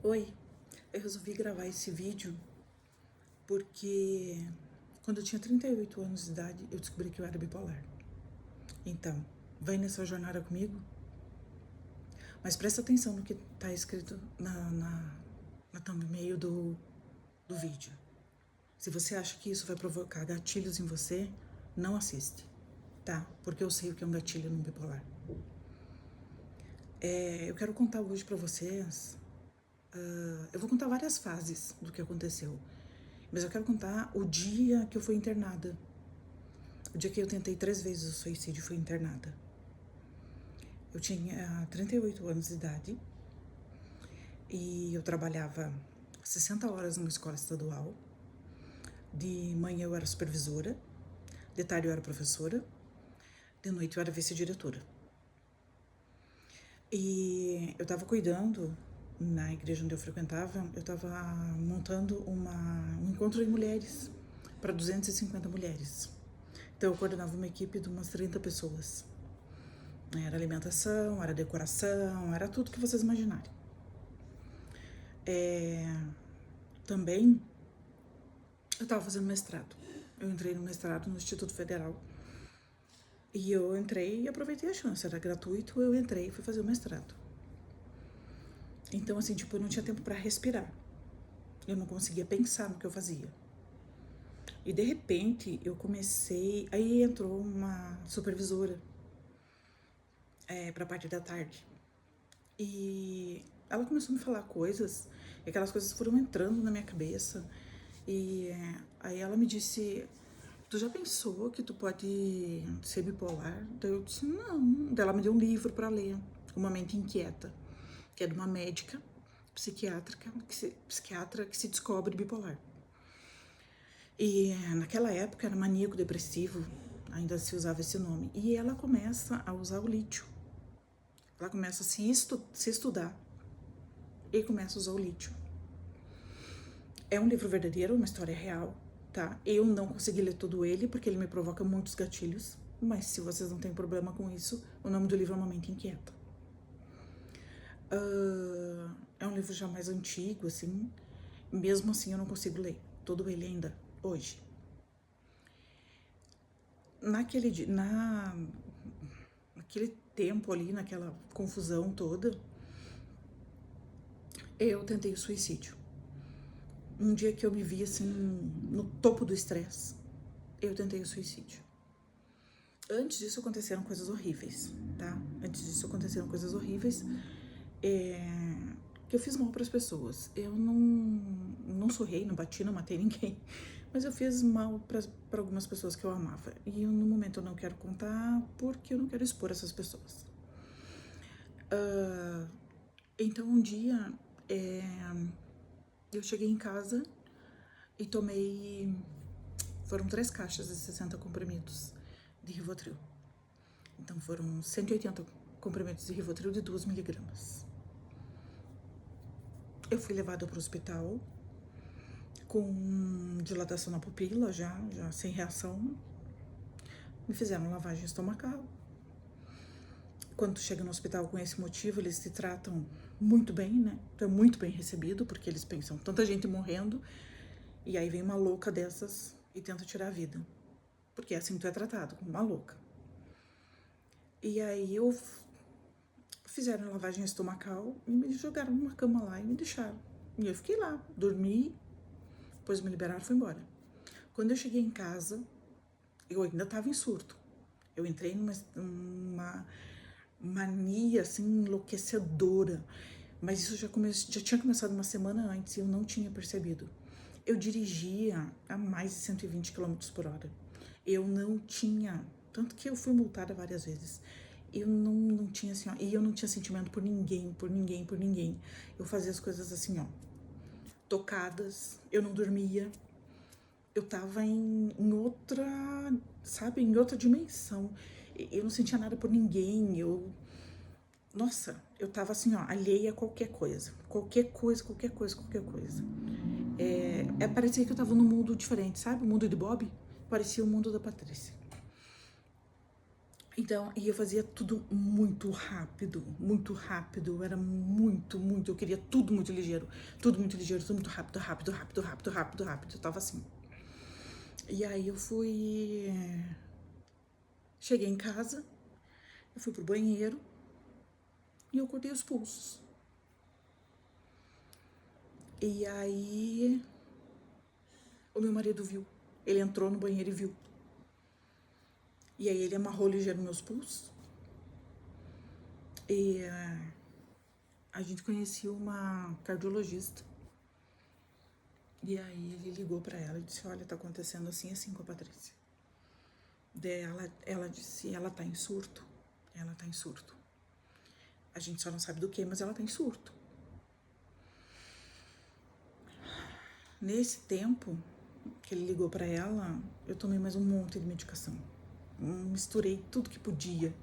Oi, eu resolvi gravar esse vídeo porque quando eu tinha 38 anos de idade eu descobri que eu era bipolar. Então, vai nessa jornada comigo, mas presta atenção no que tá escrito na thumbnail do vídeo. Se você acha que isso vai provocar gatilhos em você, não assiste, tá? Porque eu sei o que é um gatilho num bipolar. Eu quero contar hoje pra vocês. Eu vou contar várias fases do que aconteceu, mas eu quero contar o dia que eu fui internada. O dia que eu tentei 3 vezes o suicídio, fui internada. Eu tinha 38 anos de idade e eu trabalhava 60 horas numa escola estadual. De manhã eu era supervisora, de tarde eu era professora, de noite eu era vice-diretora. E eu estava cuidando, na igreja onde eu frequentava, eu estava montando um encontro de mulheres para 250 mulheres. Então eu coordenava uma equipe de umas 30 pessoas. Era alimentação, era decoração, era tudo que vocês imaginarem. Também eu estava fazendo mestrado. Eu entrei no mestrado no Instituto Federal. E eu entrei e aproveitei a chance, era gratuito, eu entrei e fui fazer o mestrado. Então, assim, tipo, eu não tinha tempo para respirar. Eu não conseguia pensar no que eu fazia. E de repente eu comecei. Aí entrou uma supervisora para a parte da tarde. E ela começou a me falar coisas, e aquelas coisas foram entrando na minha cabeça. E aí ela me disse: tu já pensou que tu pode ser bipolar? Daí eu disse: não. Daí ela me deu um livro para ler, Uma Mente Inquieta, que é de uma médica psiquiatra que se descobre bipolar. E naquela época era maníaco depressivo, ainda se usava esse nome. E ela começa a usar o lítio. Ela começa a se estudar e começa a usar o lítio. É um livro verdadeiro, uma história real, tá? Eu não consegui ler todo ele porque ele me provoca muitos gatilhos, mas se vocês não têm problema com isso, o nome do livro é Uma Mente Inquieta. É um livro já mais antigo, assim. Mesmo assim eu não consigo ler todo ele ainda, hoje. Naquele tempo ali, naquela confusão toda, eu tentei o suicídio. Um dia que eu me vi assim, no topo do estresse, eu tentei o suicídio. Antes disso aconteceram coisas horríveis, tá? Antes disso aconteceram coisas horríveis que eu fiz mal para as pessoas. Eu não surrei, não bati, não matei ninguém, mas eu fiz mal para algumas pessoas que eu amava. E no momento eu não quero contar porque eu não quero expor essas pessoas. Então um dia eu cheguei em casa e tomei. Foram 3 caixas de 60 comprimidos de Rivotril. Então foram 180 comprimidos de Rivotril de 2 miligramas. Eu fui levada para o hospital com dilatação na pupila, já sem reação. Me fizeram lavagem estomacal. Quando tu chega no hospital com esse motivo, eles te tratam muito bem, né? Tu é muito bem recebido, porque eles pensam tanta gente morrendo, e aí vem uma louca dessas e tenta tirar a vida. Porque é assim que tu é tratado, como uma louca. E aí fizeram lavagem estomacal e me jogaram numa cama lá e me deixaram. E eu fiquei lá, dormi, depois me liberaram e fui embora. Quando eu cheguei em casa, eu ainda tava em surto. Eu entrei numa mania, assim, enlouquecedora. Mas isso já tinha começado uma semana antes e eu não tinha percebido. Eu dirigia a mais de 120 km por hora. Eu não tinha... Tanto que eu fui multada várias vezes. Eu não tinha, assim, ó... E eu não tinha sentimento por ninguém. Eu fazia as coisas assim, ó... Tocadas. Eu não dormia. Eu tava em outra... Sabe? Em outra dimensão. Eu não sentia nada por ninguém. Nossa, eu tava assim, ó, alheia a qualquer coisa. Qualquer coisa. Parecia que eu tava num mundo diferente, sabe? O mundo de Bob parecia o mundo da Patrícia. Então, e eu fazia tudo muito rápido, era muito, eu queria tudo muito ligeiro, tudo muito rápido, rápido, eu tava assim. E aí eu fui, cheguei em casa, eu fui pro banheiro e eu cortei os pulsos. E aí o meu marido viu, ele entrou no banheiro e viu. E aí ele amarrou ligeiro meus pulsos. E a gente conhecia uma cardiologista. E aí ele ligou pra ela e disse, olha, tá acontecendo assim com a Patrícia. Daí ela disse, ela tá em surto. Ela tá em surto. A gente só não sabe do que, mas ela tá em surto. Nesse tempo que ele ligou pra ela, eu tomei mais um monte de medicação. Misturei tudo que podia.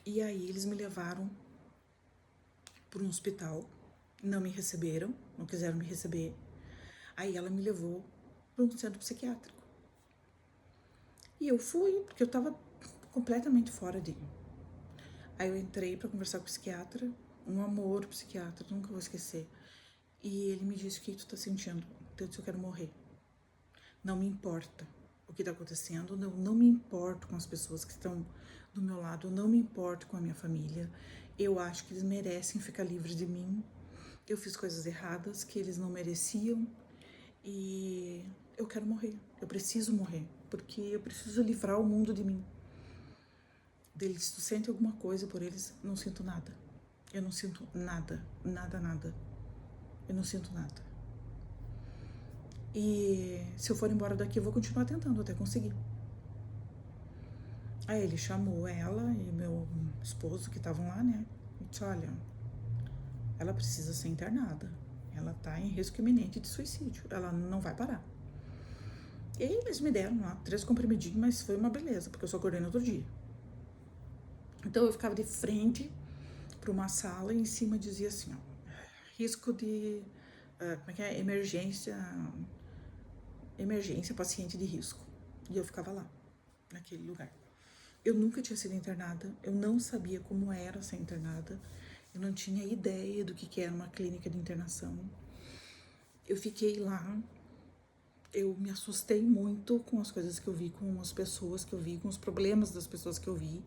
E aí eles me levaram para um hospital, não me receberam, não quiseram me receber. Aí ela me levou para um centro psiquiátrico. E eu fui, porque eu tava completamente fora de. Aí eu entrei para conversar com o psiquiatra, um amor, o psiquiatra, nunca vou esquecer. E ele me disse, o que tu tá sentindo? Eu disse, eu quero morrer. Não me importa o que tá acontecendo, eu não me importo com as pessoas que estão do meu lado, eu não me importo com a minha família. Eu acho que eles merecem ficar livres de mim. Eu fiz coisas erradas que eles não mereciam e eu quero morrer. Eu preciso morrer, porque eu preciso livrar o mundo de mim. Deles, tu sente alguma coisa por eles? Não sinto nada. Eu não sinto nada. Eu não sinto nada. E se eu for embora daqui, eu vou continuar tentando até conseguir. Aí ele chamou ela e meu esposo, que estavam lá, né? E disse, olha, ela precisa ser internada. Ela tá em risco iminente de suicídio. Ela não vai parar. E aí eles me deram lá 3 comprimidinhos, mas foi uma beleza, porque eu só acordei no outro dia. Então eu ficava de frente para uma sala e em cima dizia assim, ó, risco de, como é que é? Emergência, paciente de risco. E eu ficava lá, naquele lugar. Eu nunca tinha sido internada, eu não sabia como era ser internada, eu não tinha ideia do que era uma clínica de internação. Eu fiquei lá, eu me assustei muito com as coisas que eu vi, com as pessoas que eu vi, com os problemas das pessoas que eu vi.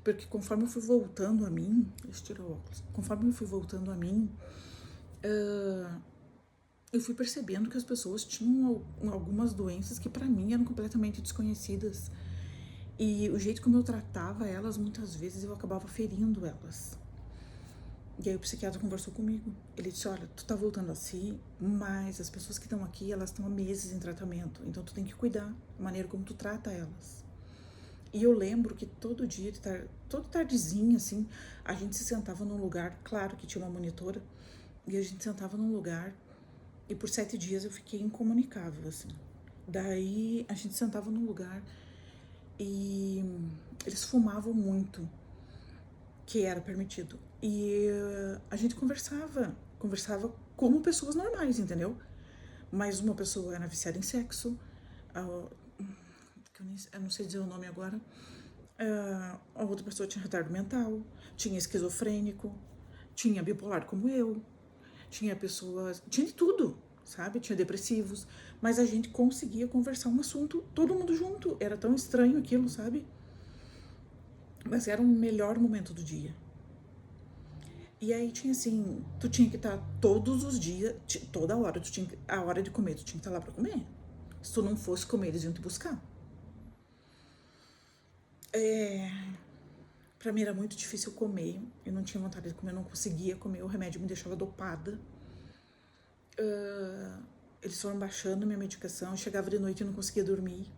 Porque conforme eu fui voltando a mim, deixa eu tirar o óculos, conforme eu fui voltando a mim, eu fui percebendo que as pessoas tinham algumas doenças que para mim eram completamente desconhecidas. E o jeito como eu tratava elas, muitas vezes eu acabava ferindo elas. E aí o psiquiatra conversou comigo. Ele disse, olha, tu tá voltando a si, mas as pessoas que estão aqui, elas estão há meses em tratamento. Então tu tem que cuidar da maneira como tu trata elas. E eu lembro que todo dia, toda tardezinha, assim, a gente se sentava num lugar, claro que tinha uma monitora, e a gente sentava num lugar, e por 7 dias eu fiquei incomunicável, assim. Daí a gente sentava num lugar e eles fumavam muito, que era permitido. E a gente conversava como pessoas normais, entendeu? Mas uma pessoa era viciada em sexo, eu não sei dizer o nome agora, a outra pessoa tinha retardo mental, tinha esquizofrênico, tinha bipolar como eu, tinha pessoas, tinha de tudo, sabe? Tinha depressivos, mas a gente conseguia conversar um assunto, todo mundo junto, era tão estranho aquilo, sabe? Mas era o melhor momento do dia. E aí tinha assim, tu tinha que estar todos os dias, toda hora, a hora de comer, tu tinha que estar lá pra comer. Se tu não fosse comer, eles iam te buscar. Pra mim era muito difícil comer, eu não tinha vontade de comer, eu não conseguia comer, o remédio me deixava dopada. Eles foram baixando minha medicação, eu chegava de noite e não conseguia dormir.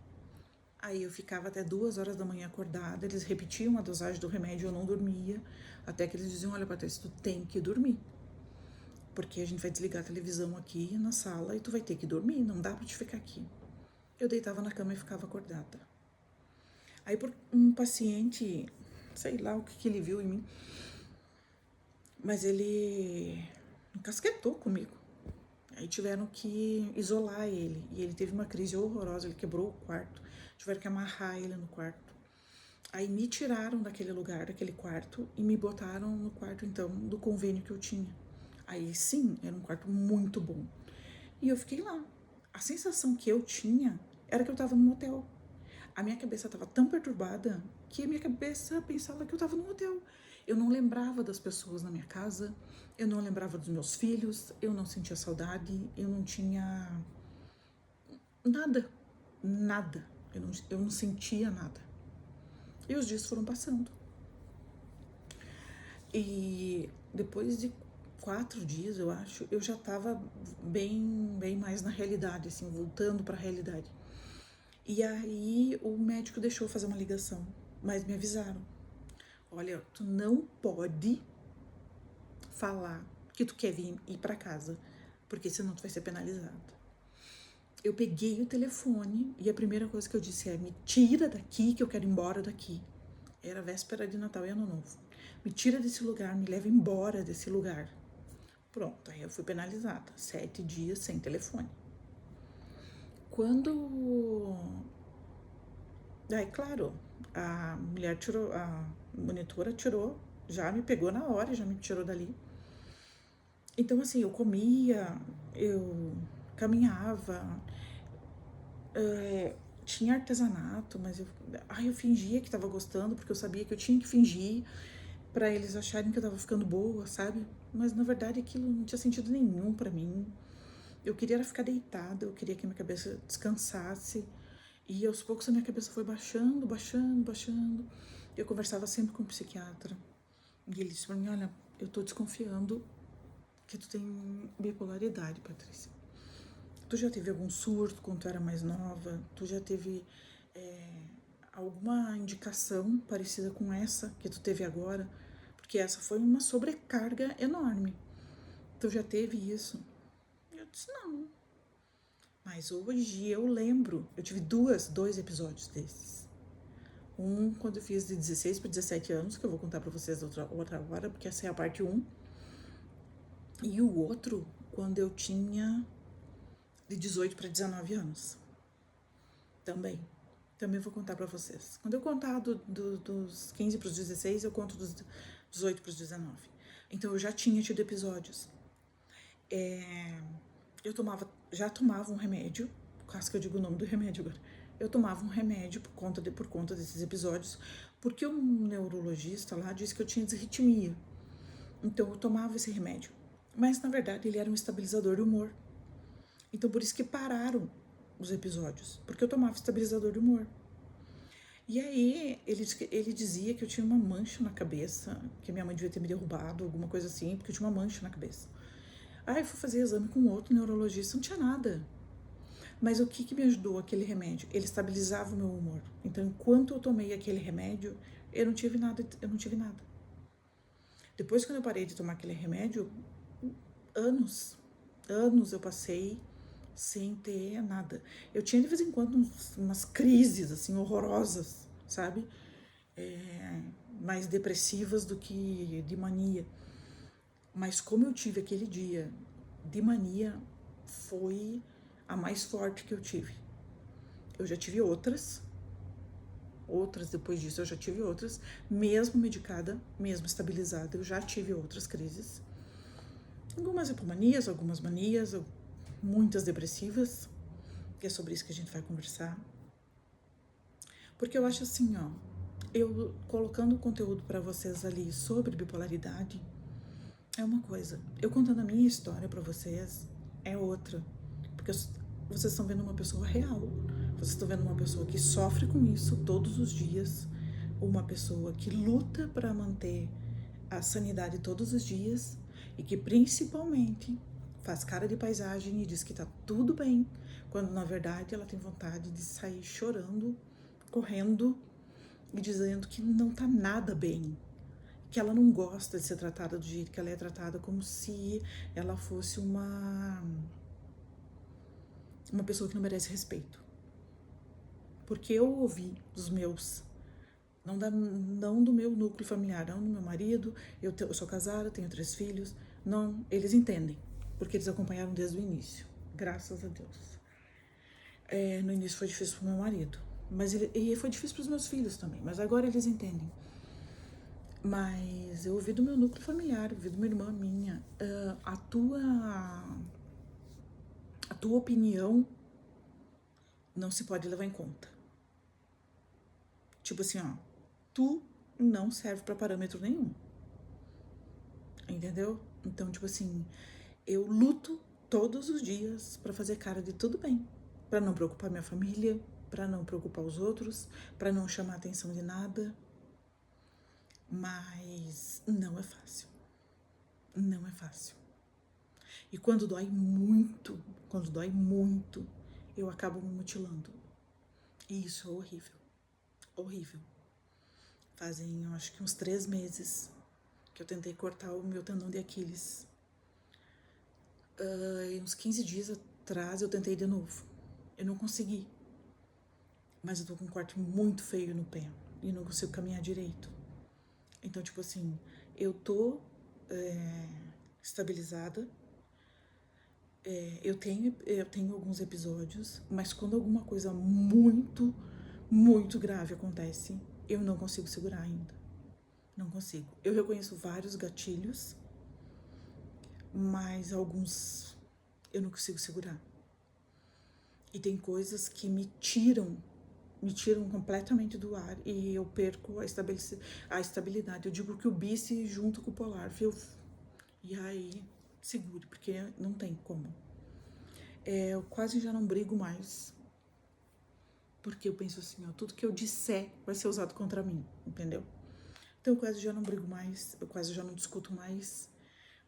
Aí eu ficava até 2 horas da manhã acordada, eles repetiam a dosagem do remédio, eu não dormia, até que eles diziam, olha, Patrícia, tu tem que dormir, porque a gente vai desligar a televisão aqui na sala e tu vai ter que dormir, não dá pra te ficar aqui. Eu deitava na cama e ficava acordada. Aí por um paciente, sei lá o que ele viu em mim, mas ele encasquetou comigo. Aí tiveram que isolar ele. E ele teve uma crise horrorosa, ele quebrou o quarto. Tiveram que amarrar ele no quarto. Aí me tiraram daquele lugar, daquele quarto, e me botaram no quarto, então, do convênio que eu tinha. Aí sim, era um quarto muito bom. E eu fiquei lá. A sensação que eu tinha era que eu tava num motel. A minha cabeça tava tão perturbada que a minha cabeça pensava que eu tava num hotel. Eu não lembrava das pessoas na minha casa, eu não lembrava dos meus filhos, eu não sentia saudade, eu não tinha nada, nada. Eu não sentia nada. E os dias foram passando. E depois de 4 dias, eu acho, eu já tava bem mais na realidade, assim, voltando pra realidade. E aí o médico deixou fazer uma ligação, mas me avisaram: olha, tu não pode falar que tu quer vir ir pra casa, porque senão tu vai ser penalizado. Eu peguei o telefone e a primeira coisa que eu disse é: me tira daqui, que eu quero ir embora daqui. Era véspera de Natal e Ano Novo. Me tira desse lugar, me leva embora desse lugar. Pronto, aí eu fui penalizada. 7 dias sem telefone. Quando... Aí, claro, a mulher tirou, a monitora tirou, já me pegou na hora, já me tirou dali. Então, assim, eu comia, eu caminhava, tinha artesanato, mas eu fingia que tava gostando, porque eu sabia que eu tinha que fingir pra eles acharem que eu tava ficando boa, sabe? Mas na verdade aquilo não tinha sentido nenhum pra mim. Eu queria era ficar deitada, eu queria que a minha cabeça descansasse. E aos poucos a minha cabeça foi baixando. Eu conversava sempre com o psiquiatra. E ele disse pra mim: olha, eu tô desconfiando que tu tem bipolaridade, Patrícia. Tu já teve algum surto quando tu era mais nova? Tu já teve alguma indicação parecida com essa que tu teve agora? Porque essa foi uma sobrecarga enorme. Tu já teve isso? Eu disse: não. Mas hoje eu lembro, eu tive dois episódios desses. Um quando eu fiz de 16 para 17 anos, que eu vou contar pra vocês outra hora, porque essa é a parte 1. E o outro quando eu tinha de 18 para 19 anos. Também vou contar pra vocês. Quando eu contar dos 15 pros 16, eu conto dos 18 pros 19. Então eu já tinha tido episódios. Eu já tomava um remédio, quase que eu digo o nome do remédio agora. Eu tomava um remédio por conta desses episódios, porque um neurologista lá disse que eu tinha desritmia. Então eu tomava esse remédio. Mas na verdade ele era um estabilizador de humor. Então por isso que pararam os episódios, porque eu tomava estabilizador de humor. E aí ele dizia que eu tinha uma mancha na cabeça, que minha mãe devia ter me derrubado, alguma coisa assim, porque eu tinha uma mancha na cabeça. Aí eu fui fazer exame com outro neurologista, não tinha nada. Mas o que me ajudou aquele remédio? Ele estabilizava o meu humor. Então, enquanto eu tomei aquele remédio, eu não tive nada. Depois, quando eu parei de tomar aquele remédio, anos eu passei sem ter nada. Eu tinha de vez em quando umas crises assim horrorosas, sabe? Mais depressivas do que de mania. Mas como eu tive aquele dia de mania, foi a mais forte que eu tive. Eu já tive outras depois disso eu já tive outras, mesmo medicada, mesmo estabilizada, eu já tive outras crises. Algumas hipomanias, algumas manias, muitas depressivas, e é sobre isso que a gente vai conversar. Porque eu acho assim, ó, eu colocando conteúdo para vocês ali sobre bipolaridade é uma coisa, eu contando a minha história para vocês é outra, porque vocês estão vendo uma pessoa real, vocês estão vendo uma pessoa que sofre com isso todos os dias, uma pessoa que luta para manter a sanidade todos os dias e que principalmente faz cara de paisagem e diz que tá tudo bem, quando na verdade ela tem vontade de sair chorando, correndo e dizendo que não tá nada bem, que ela não gosta de ser tratada do jeito que ela é tratada, como se ela fosse uma pessoa que não merece respeito. Porque eu ouvi dos meus, não do meu núcleo familiar, não do meu marido, eu sou casada, tenho 3 filhos, não, eles entendem, porque eles acompanharam desde o início, graças a Deus. No início foi difícil pro meu marido, Mas e foi difícil para os meus filhos também, mas agora eles entendem. Mas eu ouvi do meu núcleo familiar, ouvi de uma irmã minha, a tua opinião não se pode levar em conta. Tipo assim, ó, tu não serve para parâmetro nenhum. Entendeu? Então, tipo assim, eu luto todos os dias para fazer cara de tudo bem, para não preocupar minha família, para não preocupar os outros, para não chamar a atenção de nada. Mas não é fácil. Não é fácil. E quando dói muito, eu acabo me mutilando. E isso é horrível. Horrível. Fazem, eu acho que uns 3 meses que eu tentei cortar o meu tendão de Aquiles. Uns 15 dias atrás eu tentei de novo. Eu não consegui. Mas eu tô com um corte muito feio no pé. E não consigo caminhar direito. Então, tipo assim, eu tô estabilizada. Eu tenho alguns episódios, mas quando alguma coisa muito, muito grave acontece, eu não consigo segurar ainda. Não consigo. Eu reconheço vários gatilhos, mas alguns eu não consigo segurar. E tem coisas que me tiram completamente do ar e eu perco a estabilidade. Eu digo que o bice junto com o polar, viu? E aí, segure, porque não tem como. Eu quase já não brigo mais. Porque eu penso assim, ó, tudo que eu disser vai ser usado contra mim, entendeu? Então eu quase já não brigo mais, eu quase já não discuto mais.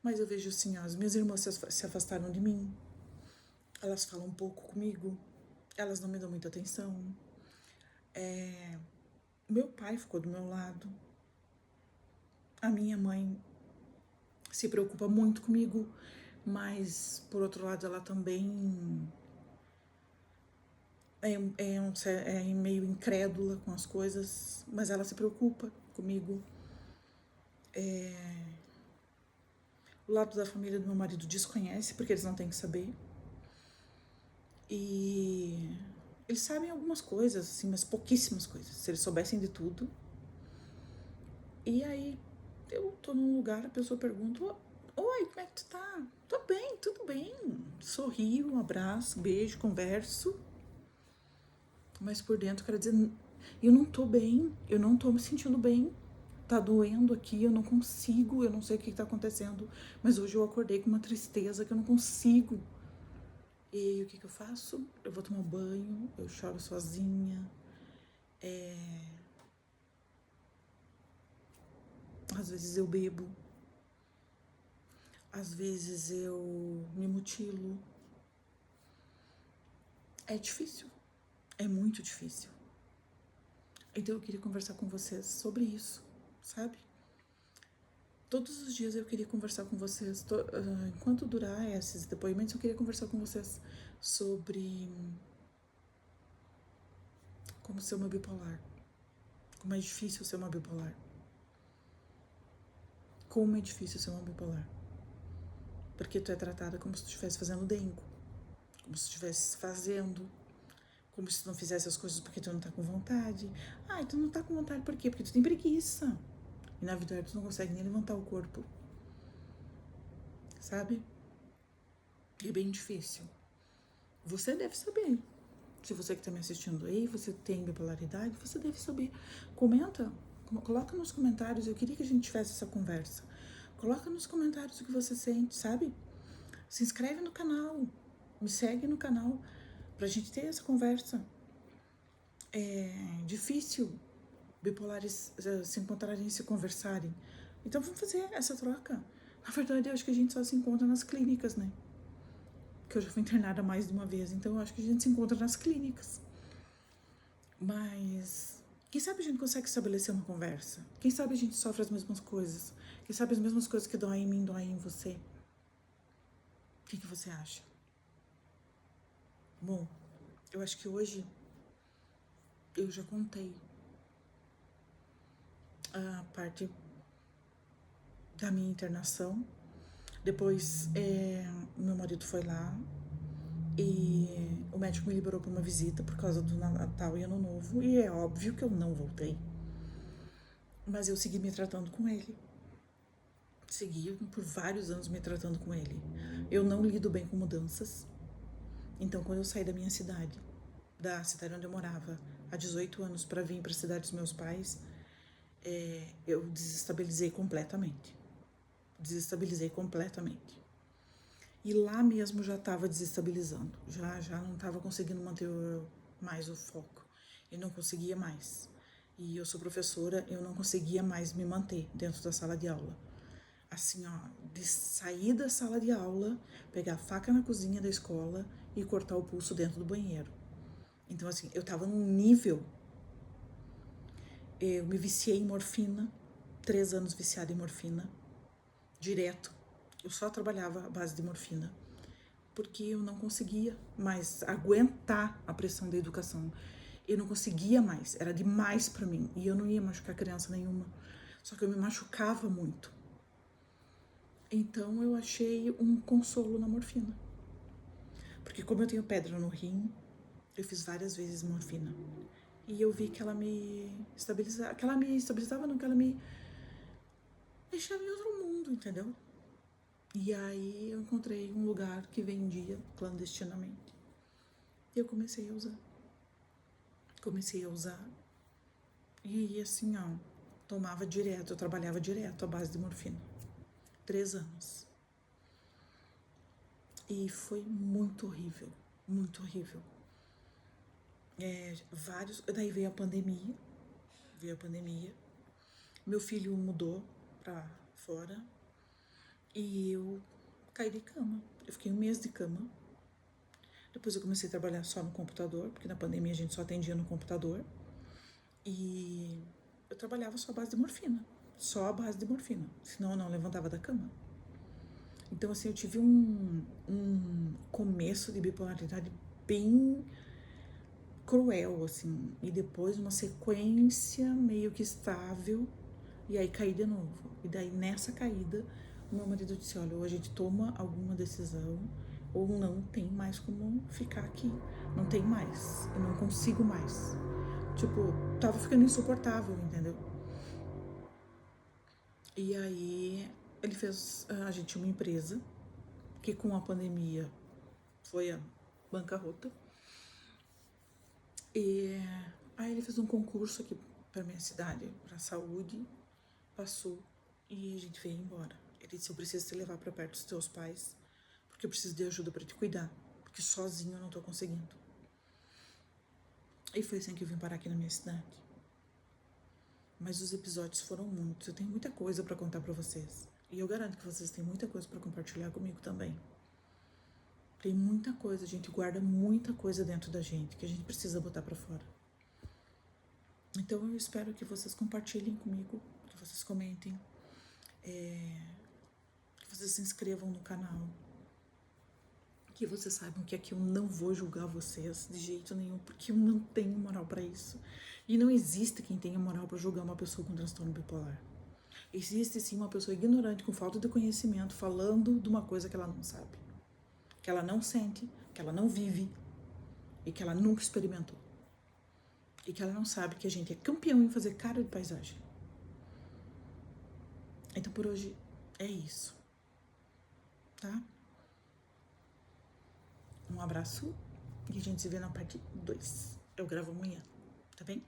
Mas eu vejo assim, ó, as minhas irmãs se afastaram de mim. Elas falam um pouco comigo. Elas não me dão muita atenção. Meu pai ficou do meu lado. A minha mãe se preocupa muito comigo, mas por outro lado ela também é meio incrédula com as coisas, mas ela se preocupa comigo. O lado da família do meu marido desconhece, porque eles não têm que saber. E eles sabem algumas coisas, assim, mas pouquíssimas coisas. Se eles soubessem de tudo. E aí eu tô num lugar, a pessoa pergunta: oi, como é que tu tá? Tô bem, tudo bem. Sorrio, um abraço, beijo, converso. Mas por dentro, quero dizer, eu não tô bem, eu não tô me sentindo bem. Tá doendo aqui, eu não consigo, eu não sei o que tá acontecendo. Mas hoje eu acordei com uma tristeza que eu não consigo. E aí, o que eu faço? Eu vou tomar banho, eu choro sozinha. Às vezes eu bebo. Às vezes eu me mutilo. É difícil. É muito difícil. Então eu queria conversar com vocês sobre isso, sabe? Todos os dias eu queria conversar com vocês, enquanto durar esses depoimentos, eu queria conversar com vocês sobre como ser uma bipolar. Como é difícil ser uma bipolar. Como é difícil ser uma bipolar. Porque tu é tratada como se tu estivesse fazendo dengo. Como se tu estivesse fazendo. Como se tu não fizesse as coisas porque tu não tá com vontade. Ai, tu não tá com vontade por quê? Porque tu tem preguiça. E na verdade tu não consegue nem levantar o corpo. Sabe? É bem difícil. Você deve saber. Se você que está me assistindo aí, você tem bipolaridade, você deve saber. Comenta, coloca nos comentários. Eu queria que a gente tivesse essa conversa. Coloca nos comentários o que você sente, sabe? Se inscreve no canal, me segue no canal, pra gente ter essa conversa. É difícil bipolares se encontrarem e se conversarem. Então vamos fazer essa troca. Na verdade, eu acho que a gente só se encontra nas clínicas, né? Que eu já fui internada mais de uma vez, então eu acho que a gente se encontra nas clínicas. Mas quem sabe a gente consegue estabelecer uma conversa? Quem sabe a gente sofre as mesmas coisas? Quem sabe as mesmas coisas que doem em mim, doem em você? O que você acha? Bom, eu acho que hoje eu já contei a parte da minha internação. Depois, meu marido foi lá, E o médico me liberou para uma visita por causa do Natal e Ano Novo, e é óbvio que eu não voltei. Mas eu segui me tratando com ele. Segui por vários anos me tratando com ele. Eu não lido bem com mudanças. Então, quando eu saí da minha cidade, da cidade onde eu morava, há 18 anos, para vir para a cidade dos meus pais, eu desestabilizei completamente. Desestabilizei completamente. E lá mesmo já estava desestabilizando. Já não estava conseguindo manter mais o foco. Eu não conseguia mais. E eu sou professora, eu não conseguia mais me manter dentro da sala de aula. Assim, ó, de sair da sala de aula, pegar a faca na cozinha da escola e cortar o pulso dentro do banheiro. Então, assim, eu tava num nível. Eu me viciei em morfina, 3 anos viciada em morfina, direto. Eu só trabalhava à base de morfina, porque eu não conseguia mais aguentar a pressão da educação. Eu não conseguia mais, era demais para mim. E eu não ia machucar criança nenhuma, só que eu me machucava muito. Então eu achei um consolo na morfina. Porque como eu tenho pedra no rim, eu fiz várias vezes morfina. E eu vi que ela me estabilizava, que ela me estabilizava, não, que ela me deixava em outro mundo, entendeu? E aí eu encontrei um lugar que vendia clandestinamente. E eu comecei a usar. Comecei a usar. E assim, ó, tomava direto, eu trabalhava direto à base de morfina. 3 anos. E foi muito horrível, muito horrível. Daí veio a pandemia, meu filho mudou pra fora e eu caí de cama. Eu fiquei 1 mês de cama. Depois eu comecei a trabalhar só no computador, porque na pandemia a gente só atendia no computador. E eu trabalhava só à base de morfina, só à base de morfina, senão eu não levantava da cama. Então, assim, eu tive um começo de bipolaridade bem cruel, assim, e depois uma sequência meio que estável, e aí caí de novo. E daí, nessa caída, o meu marido disse, olha, ou a gente toma alguma decisão, ou não tem mais como ficar aqui. Não tem mais, eu não consigo mais. Tipo, tava ficando insuportável, entendeu? E aí, ele fez, a gente tinha uma empresa, que com a pandemia foi a bancarrota. E aí ele fez um concurso aqui pra minha cidade, pra saúde, passou e a gente veio embora. Ele disse, eu preciso te levar pra perto dos teus pais, porque eu preciso de ajuda pra te cuidar, porque sozinho eu não tô conseguindo. E foi assim que eu vim parar aqui na minha cidade. Mas os episódios foram muitos, eu tenho muita coisa pra contar pra vocês. E eu garanto que vocês têm muita coisa pra compartilhar comigo também. Tem muita coisa, a gente guarda muita coisa dentro da gente que a gente precisa botar pra fora. Então eu espero que vocês compartilhem comigo, que vocês comentem, que vocês se inscrevam no canal, que vocês saibam que aqui eu não vou julgar vocês de jeito nenhum, porque eu não tenho moral pra isso. E não existe quem tenha moral pra julgar uma pessoa com transtorno bipolar. Existe sim uma pessoa ignorante, com falta de conhecimento, falando de uma coisa que ela não sabe, que ela não sente, que ela não vive e que ela nunca experimentou. E que ela não sabe que a gente é campeão em fazer cara de paisagem. Então por hoje é isso, tá? Um abraço e a gente se vê na parte 2. Eu gravo amanhã, tá bem?